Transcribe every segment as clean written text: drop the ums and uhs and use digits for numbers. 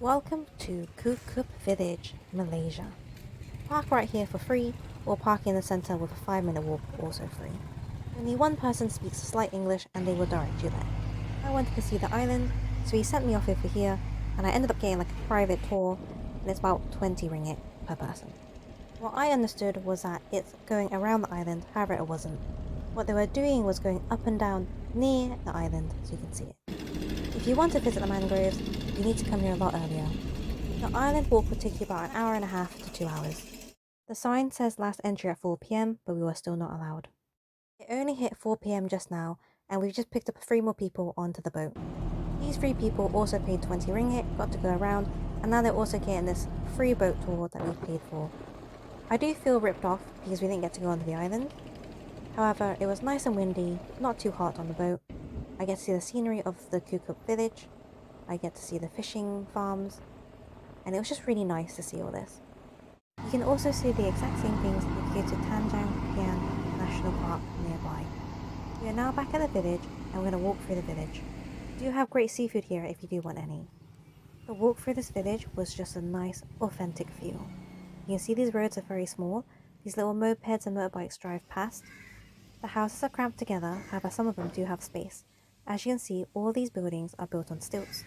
Welcome to Kukup Village, Malaysia. Park right here for free, or park in the centre with a 5-minute walk also free. Only one person speaks slight English and they will direct you there. I wanted to see the island, so he sent me off over here, and I ended up getting like a private tour, and it's about 20 ringgit per person. What I understood was that it's going around the island, however it wasn't. What they were doing was going up and down near the island so you can see it. If you want to visit the mangroves, you need to come here a lot earlier. The island walk would take you about an hour and a half to 2 hours. The sign says last entry at 4 PM, but we were still not allowed. It only hit 4 PM just now, and we've just picked up 3 more people onto the boat. These 3 people also paid 20 ringgit, got to go around, and now they're also getting this free boat tour that we've paid for. I do feel ripped off because we didn't get to go onto the island. However, it was nice and windy, not too hot on the boat. I get to see the scenery of the Kukup Village. I get to see the fishing farms, and it was just really nice to see all this. You can also see the exact same things if you go to Tanjang Piang National Park nearby. We are now back at the village, and we're going to walk through the village. We do have great seafood here if you do want any. The walk through this village was just a nice, authentic feel. You can see these roads are very small. These little mopeds and motorbikes drive past. The houses are cramped together, however some of them do have space. As you can see, all these buildings are built on stilts.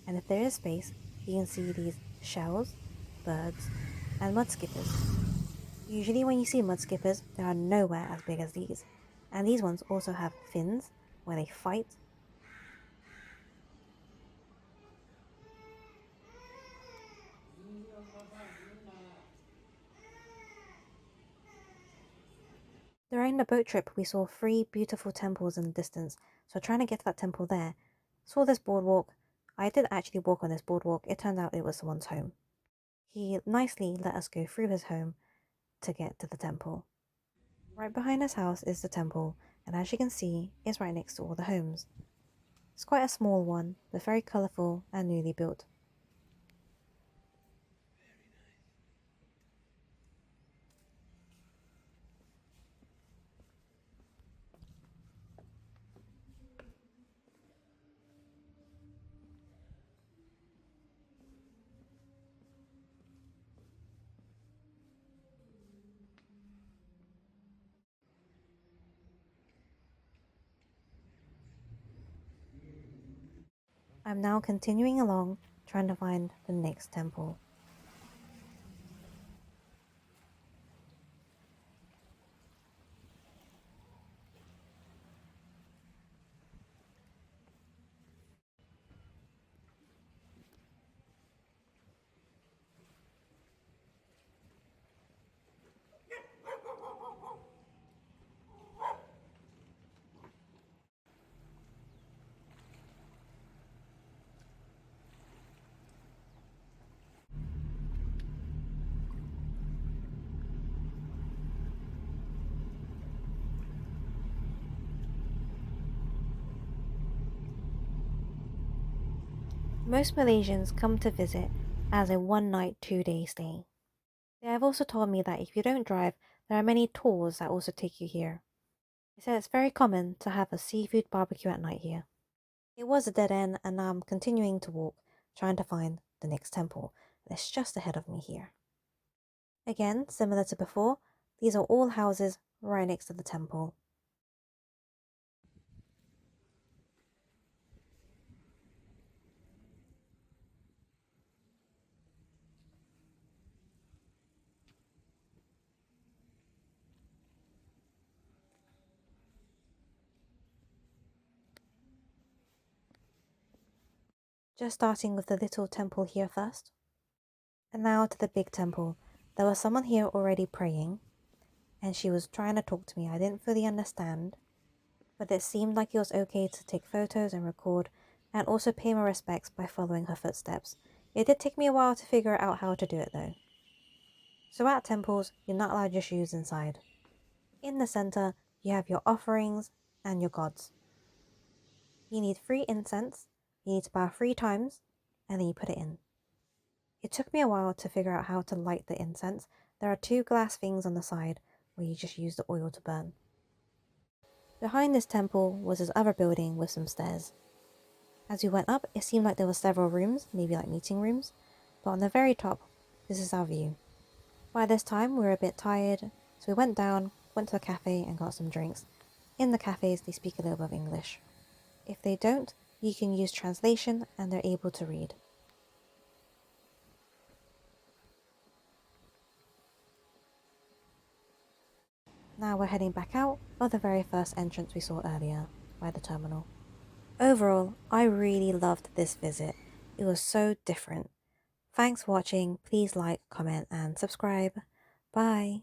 And if there is space, you can see these shells, birds, and mud skippers. Usually when you see mud skippers, they are nowhere as big as these. And these ones also have fins, where they fight. During the boat trip, we saw 3 beautiful temples in the distance, so trying to get to that temple there. Saw this boardwalk. I did actually walk on this boardwalk. It turned out it was someone's home. He nicely let us go through his home to get to the temple. Right behind his house is the temple, and as you can see, it's right next to all the homes. It's quite a small one, but very colourful and newly built. I'm now continuing along, trying to find the next temple. Most Malaysians come to visit as a 1-night, 2-day stay. They have also told me that if you don't drive, there are many tours that also take you here. They said it's very common to have a seafood barbecue at night here. It was a dead end, and now I'm continuing to walk, trying to find the next temple that's just ahead of me here. Again, similar to before, these are all houses right next to the temple. Just starting with the little temple here first. And now to the big temple. There was someone here already praying, and she was trying to talk to me. I didn't fully understand, but it seemed like it was okay to take photos and record, and also pay my respects by following her footsteps. It did take me a while to figure out how to do it though. So at temples, you're not allowed your shoes inside. In the center, you have your offerings and your gods. You need 3 incense, you need to bow 3 times, and then you put it in. It took me a while to figure out how to light the incense. There are 2 glass things on the side where you just use the oil to burn. Behind this temple was this other building with some stairs. As we went up, it seemed like there were several rooms, maybe like meeting rooms, but on the very top, this is our view. By this time, we were a bit tired, so we went down, went to a cafe and got some drinks. In the cafes, they speak a little bit of English. If they don't, you can use translation and they're able to read. Now we're heading back out of the very first entrance we saw earlier, by the terminal. Overall, I really loved this visit. It was so different. Thanks for watching. Please like, comment and subscribe. Bye.